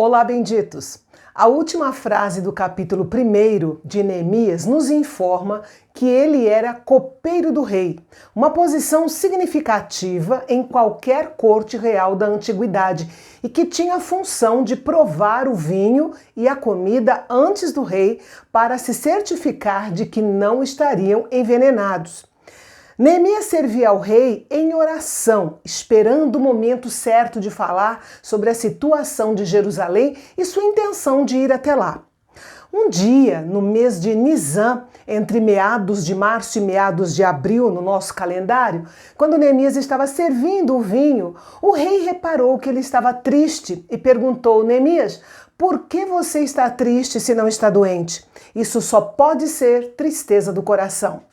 Olá, benditos! A última frase do capítulo 1 de Neemias nos informa que ele era copeiro do rei, uma posição significativa em qualquer corte real da antiguidade e que tinha a função de provar o vinho e a comida antes do rei para se certificar de que não estariam envenenados. Neemias servia ao rei em oração, esperando o momento certo de falar sobre a situação de Jerusalém e sua intenção de ir até lá. Um dia, no mês de Nisan, entre meados de março e meados de abril no nosso calendário, quando Neemias estava servindo o vinho, o rei reparou que ele estava triste e perguntou: Neemias, por que você está triste se não está doente? Isso só pode ser tristeza do coração.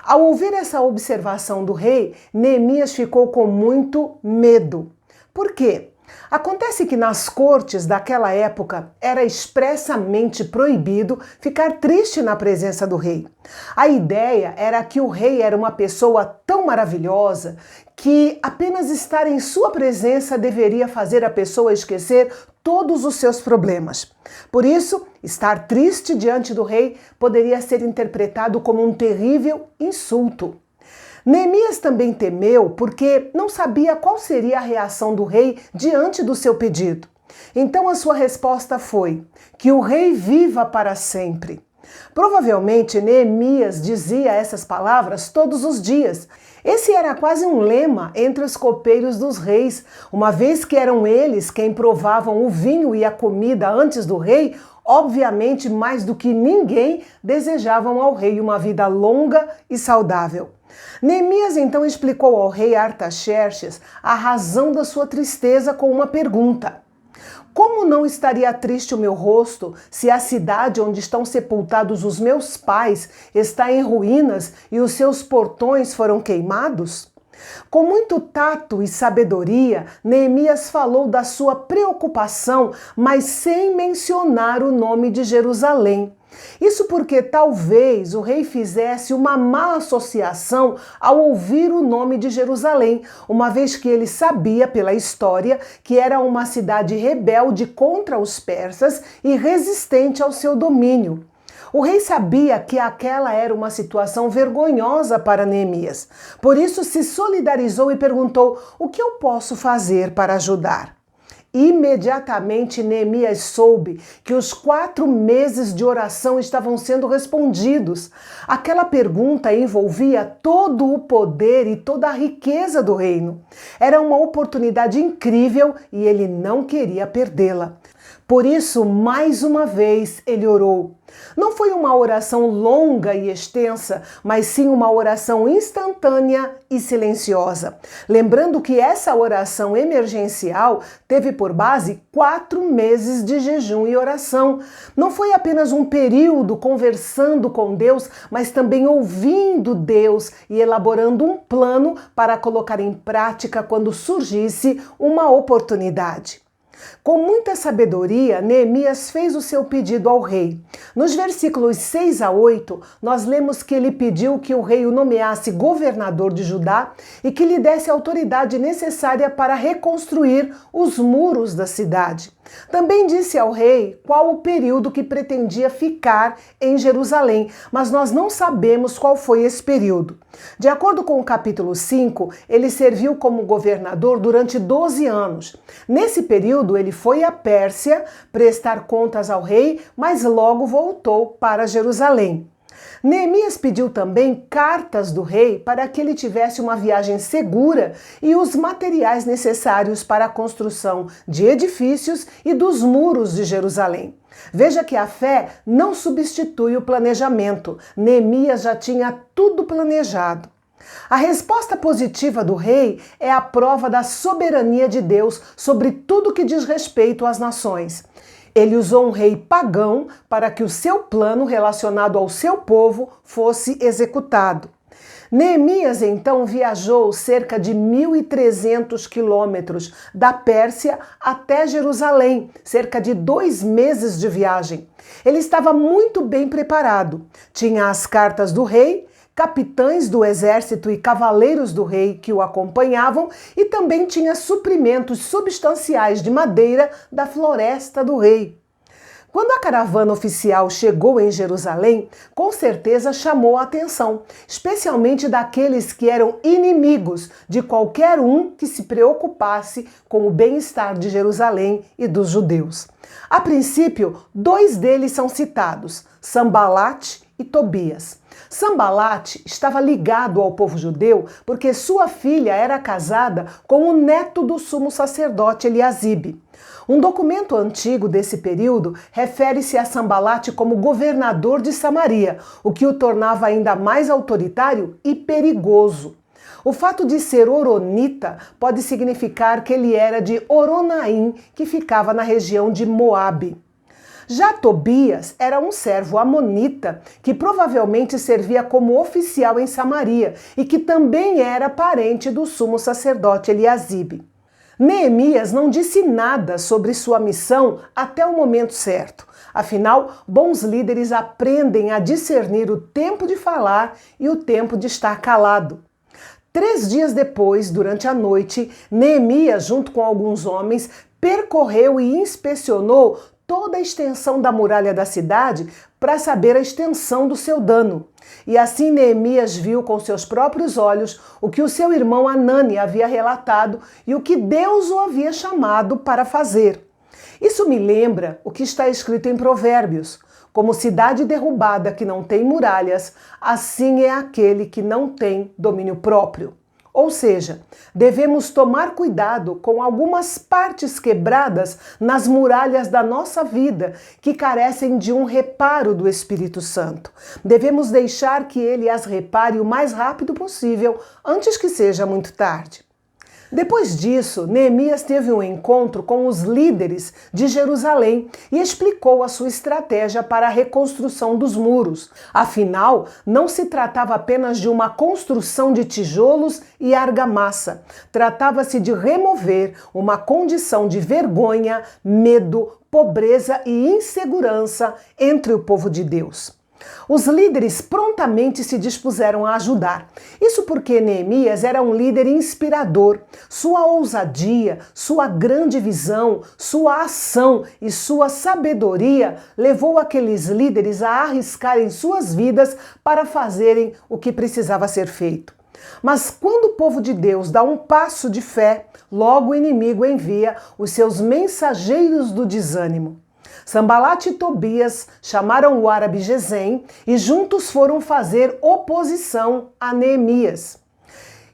Ao ouvir essa observação do rei, Neemias ficou com muito medo. Por quê? Acontece que nas cortes daquela época era expressamente proibido ficar triste na presença do rei. A ideia era que o rei era uma pessoa tão maravilhosa que apenas estar em sua presença deveria fazer a pessoa esquecer todos os seus problemas. Por isso, estar triste diante do rei poderia ser interpretado como um terrível insulto. Neemias também temeu porque não sabia qual seria a reação do rei diante do seu pedido. Então a sua resposta foi: que o rei viva para sempre. Provavelmente Neemias dizia essas palavras todos os dias. Esse era quase um lema entre os copeiros dos reis, uma vez que eram eles quem provavam o vinho e a comida antes do rei. Obviamente, mais do que ninguém, desejavam ao rei uma vida longa e saudável. Neemias então explicou ao rei Artaxerxes a razão da sua tristeza com uma pergunta: como não estaria triste o meu rosto se a cidade onde estão sepultados os meus pais está em ruínas e os seus portões foram queimados? Com muito tato e sabedoria, Neemias falou da sua preocupação, mas sem mencionar o nome de Jerusalém. Isso porque talvez o rei fizesse uma má associação ao ouvir o nome de Jerusalém, uma vez que ele sabia pela história que era uma cidade rebelde contra os persas e resistente ao seu domínio. O rei sabia que aquela era uma situação vergonhosa para Neemias. Por isso se solidarizou e perguntou: o que eu posso fazer para ajudar? Imediatamente Neemias soube que os 4 meses de oração estavam sendo respondidos. Aquela pergunta envolvia todo o poder e toda a riqueza do reino. Era uma oportunidade incrível e ele não queria perdê-la. Por isso, mais uma vez, ele orou. Não foi uma oração longa e extensa, mas sim uma oração instantânea e silenciosa. Lembrando que essa oração emergencial teve por base 4 meses de jejum e oração. Não foi apenas um período conversando com Deus, mas também ouvindo Deus e elaborando um plano para colocar em prática quando surgisse uma oportunidade. Com muita sabedoria, Neemias fez o seu pedido ao rei. Nos versículos 6 a 8, nós lemos que ele pediu que o rei o nomeasse governador de Judá e que lhe desse a autoridade necessária para reconstruir os muros da cidade. Também disse ao rei qual o período que pretendia ficar em Jerusalém, mas nós não sabemos qual foi esse período. De acordo com o capítulo 5, ele serviu como governador durante 12 anos. Nesse período, ele foi à Pérsia prestar contas ao rei, mas logo voltou para Jerusalém. Neemias pediu também cartas do rei para que ele tivesse uma viagem segura e os materiais necessários para a construção de edifícios e dos muros de Jerusalém. Veja que a fé não substitui o planejamento. Neemias já tinha tudo planejado. A resposta positiva do rei é a prova da soberania de Deus sobre tudo que diz respeito às nações. Ele usou um rei pagão para que o seu plano relacionado ao seu povo fosse executado. Neemias então viajou cerca de 1.300 quilômetros da Pérsia até Jerusalém, cerca de 2 meses de viagem. Ele estava muito bem preparado. Tinha as cartas do rei, capitães do exército e cavaleiros do rei que o acompanhavam, e também tinha suprimentos substanciais de madeira da floresta do rei. Quando a caravana oficial chegou em Jerusalém, com certeza chamou a atenção, especialmente daqueles que eram inimigos de qualquer um que se preocupasse com o bem-estar de Jerusalém e dos judeus. A princípio, 2 deles são citados, Sambalate e Tobias. Sambalate estava ligado ao povo judeu porque sua filha era casada com o neto do sumo sacerdote Eliasibe. Um documento antigo desse período refere-se a Sambalate como governador de Samaria, o que o tornava ainda mais autoritário e perigoso. O fato de ser horonita pode significar que ele era de Horonaim, que ficava na região de Moabe. Já Tobias era um servo amonita que provavelmente servia como oficial em Samaria e que também era parente do sumo sacerdote Eliasibe. Neemias não disse nada sobre sua missão até o momento certo. Afinal, bons líderes aprendem a discernir o tempo de falar e o tempo de estar calado. 3 dias depois, durante a noite, Neemias, junto com alguns homens, percorreu e inspecionou toda a extensão da muralha da cidade para saber a extensão do seu dano. E assim Neemias viu com seus próprios olhos o que o seu irmão Hanani havia relatado e o que Deus o havia chamado para fazer. Isso me lembra o que está escrito em Provérbios: como cidade derrubada que não tem muralhas, assim é aquele que não tem domínio próprio. Ou seja, devemos tomar cuidado com algumas partes quebradas nas muralhas da nossa vida que carecem de um reparo do Espírito Santo. Devemos deixar que ele as repare o mais rápido possível, antes que seja muito tarde. Depois disso, Neemias teve um encontro com os líderes de Jerusalém e explicou a sua estratégia para a reconstrução dos muros. Afinal, não se tratava apenas de uma construção de tijolos e argamassa. Tratava-se de remover uma condição de vergonha, medo, pobreza e insegurança entre o povo de Deus. Os líderes prontamente se dispuseram a ajudar. Isso porque Neemias era um líder inspirador. Sua ousadia, sua grande visão, sua ação e sua sabedoria levou aqueles líderes a arriscarem suas vidas para fazerem o que precisava ser feito. Mas quando o povo de Deus dá um passo de fé, logo o inimigo envia os seus mensageiros do desânimo. Sambalate e Tobias chamaram o árabe Gesem e juntos foram fazer oposição a Neemias.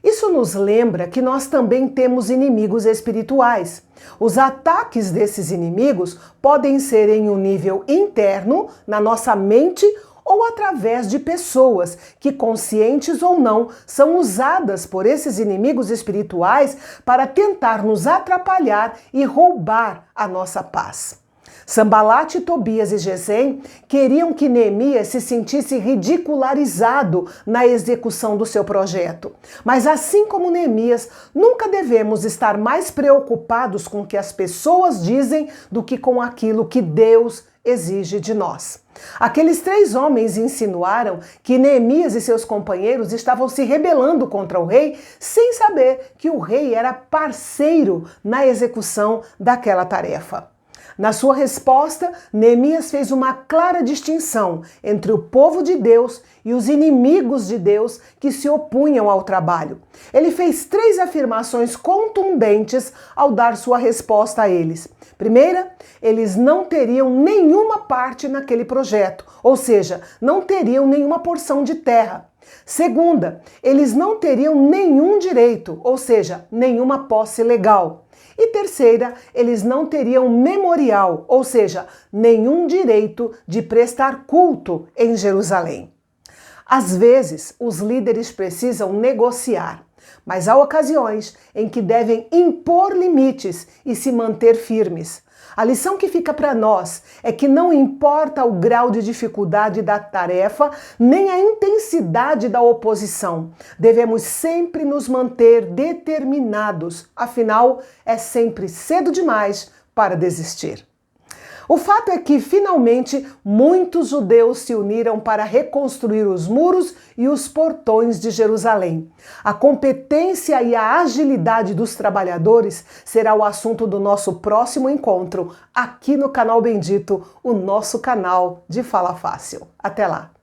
Isso nos lembra que nós também temos inimigos espirituais. Os ataques desses inimigos podem ser em um nível interno, na nossa mente, ou através de pessoas que, conscientes ou não, são usadas por esses inimigos espirituais para tentar nos atrapalhar e roubar a nossa paz. Sambalate, Tobias e Gesem queriam que Neemias se sentisse ridicularizado na execução do seu projeto. Mas assim como Neemias, nunca devemos estar mais preocupados com o que as pessoas dizem do que com aquilo que Deus exige de nós. Aqueles 3 homens insinuaram que Neemias e seus companheiros estavam se rebelando contra o rei sem saber que o rei era parceiro na execução daquela tarefa. Na sua resposta, Neemias fez uma clara distinção entre o povo de Deus e os inimigos de Deus que se opunham ao trabalho. Ele fez 3 afirmações contundentes ao dar sua resposta a eles. Primeira, eles não teriam nenhuma parte naquele projeto, ou seja, não teriam nenhuma porção de terra. Segunda, eles não teriam nenhum direito, ou seja, nenhuma posse legal. E terceira, eles não teriam memorial, ou seja, nenhum direito de prestar culto em Jerusalém. Às vezes, os líderes precisam negociar, mas há ocasiões em que devem impor limites e se manter firmes. A lição que fica para nós é que não importa o grau de dificuldade da tarefa, nem a intensidade da oposição. Devemos sempre nos manter determinados, afinal, é sempre cedo demais para desistir. O fato é que, finalmente, muitos judeus se uniram para reconstruir os muros e os portões de Jerusalém. A competência e a agilidade dos trabalhadores será o assunto do nosso próximo encontro, aqui no Canal Bendito, o nosso canal de Fala Fácil. Até lá!